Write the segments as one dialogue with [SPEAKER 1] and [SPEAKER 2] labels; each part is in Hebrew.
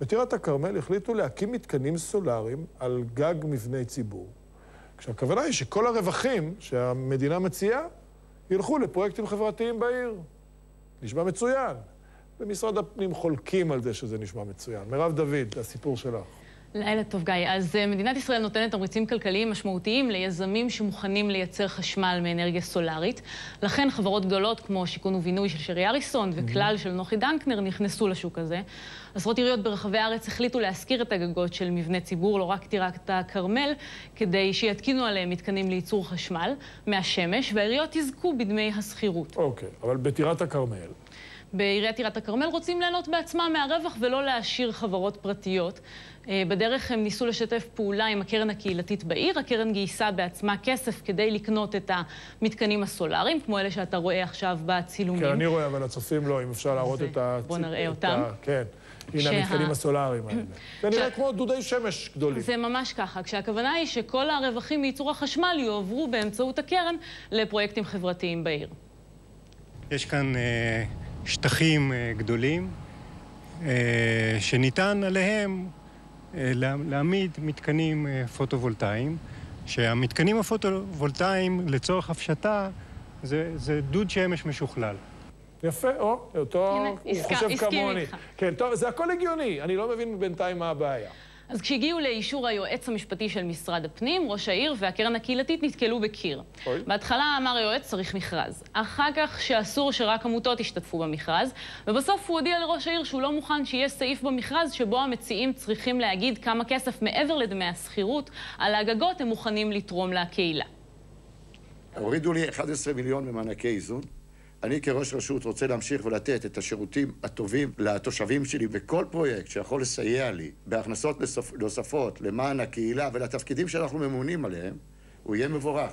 [SPEAKER 1] בטירת הכרמל החליטו להקים מתקנים סולאריים על גג מבני ציבור. כשהכוונה היא שכל הרווחים שהמדינה מציעה ילכו לפרויקטים חברתיים בעיר. נשמע מצוין. במשרד הפנים חולקים על זה שזה נשמע מצוין. מירב דוד, הסיפור שלך.
[SPEAKER 2] לילה טוב, גיא. אז מדינת ישראל נותנת תמריצים כלכליים משמעותיים ליזמים שמוכנים לייצר חשמל מאנרגיה סולארית. לכן חברות גדולות כמו שיכון ובינוי של שרי אריסון וכלל של נוחי דנקנר נכנסו לשוק הזה. עשרות עיריות ברחבי הארץ החליטו להשכיר את הגגות של מבני ציבור, לא רק טירת הכרמל, כדי שיתקינו עליהם מתקנים לייצור חשמל מהשמש, והעיריות יזכו בדמי השכירות.
[SPEAKER 1] אוקיי, אבל בטירת הכרמל.
[SPEAKER 2] בעיריית טירת הכרמל רוצים ליהנות בעצמם מהרווח ולא להשאיר חברות פרטיות. בדרך הם ניסו לשתף פעולה עם הקרן הקהילתית בעיר. הקרן גייסה בעצמה כסף כדי לקנות את המתקנים הסולאריים, כמו אלה שאתה רואה עכשיו בצילומים.
[SPEAKER 1] כן, אני רואה, אבל הצופים לא, אם אפשר להראות את ה...
[SPEAKER 2] בוא נראה אותם.
[SPEAKER 1] כן, הנה המתקנים הסולאריים האלה. זה נראה כמו דודי שמש גדולים.
[SPEAKER 2] זה ממש ככה, כשהכוונה היא שכל הרווחים מייצור החשמל יועברו באמצעות הקרן לפרויקטים חברתיים בעיר.
[SPEAKER 3] יש כאן שטחים גדולים שניתן עליהם להעמיד מתקנים פוטו-וולטאיים, שהמתקנים הפוטו-וולטאיים לצורך הפשטה זה דוד שמש משוכלל.
[SPEAKER 1] יפה, אותו הוא חושב כמוני. כן, טוב, זה הכל הגיוני, אני לא מבין בינתיים מה הבעיה.
[SPEAKER 2] אז כשהגיעו לאישור היועץ המשפטי של משרד הפנים, ראש העיר והקרן הקהילתית נתקלו בקיר. בהתחלה אמר היועץ צריך מכרז. אחר כך שאסור שרק עמותות ישתתפו במכרז, ובסוף הוא הודיע לראש העיר שהוא לא מוכן שיהיה סעיף במכרז שבו המציעים צריכים להגיד כמה כסף מעבר לדמי השכירות על הגגות הם מוכנים לתרום לקהילה.
[SPEAKER 4] הורידו לי 11 מיליון במענקי איזון. אני כראש רשות רוצה להמשיך ולתת את השירותים הטובים לתושבים שלי בכל פרויקט שיכול לסייע לי בהכנסות נוספות למען הקהילה ולתפקידים שאנחנו ממונים עליהם, הוא יהיה מבורך.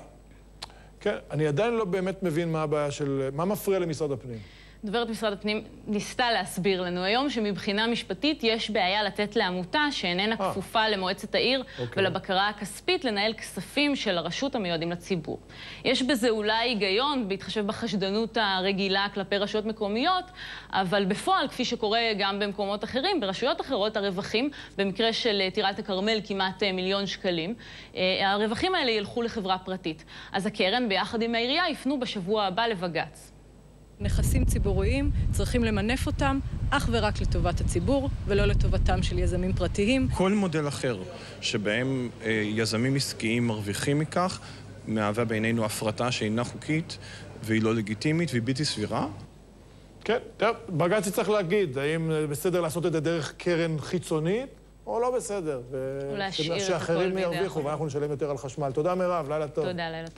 [SPEAKER 1] כן, אני עדיין לא באמת מבין מה הבעיה של... מה מפריע למשרד הפנים?
[SPEAKER 2] דוברת משרד הפנים ניסתה להסביר לנו היום שמבחינה משפטית יש בעיה לתת לעמותה שאיננה כפופה למועצת העיר ולבקרה הכספית לנהל כספים של הרשות המיועדים לציבור. יש בזה אולי היגיון בהתחשב בחשדנות הרגילה כלפי רשויות מקומיות, אבל בפועל, כפי שקורה גם במקומות אחרים, ברשויות אחרות הרווחים, במקרה של טירת הכרמל כמעט מיליון שקלים, הרווחים האלה ילכו לחברה פרטית. אז הקרן ביחד עם העירייה יפנו בשבוע הבא לבג"ץ.
[SPEAKER 5] נכסים ציבוריים, צריכים למנף אותם אך ורק לטובת הציבור, ולא לטובתם של יזמים פרטיים.
[SPEAKER 6] כל מודל אחר שבהם יזמים עסקיים מרוויחים מכך, מהווה בעינינו הפרטה שאינה חוקית, והיא לא לגיטימית והיא בלתי סבירה.
[SPEAKER 1] כן, טוב, בג"ץ צריך להגיד, האם בסדר לעשות את זה דרך קרן חיצונית, או לא בסדר.
[SPEAKER 2] או להשאיר את הכל
[SPEAKER 1] שאחרים ירוויחו, ואנחנו נשלם יותר על חשמל. תודה מירב, לילה טוב.
[SPEAKER 2] תודה, לילה טוב.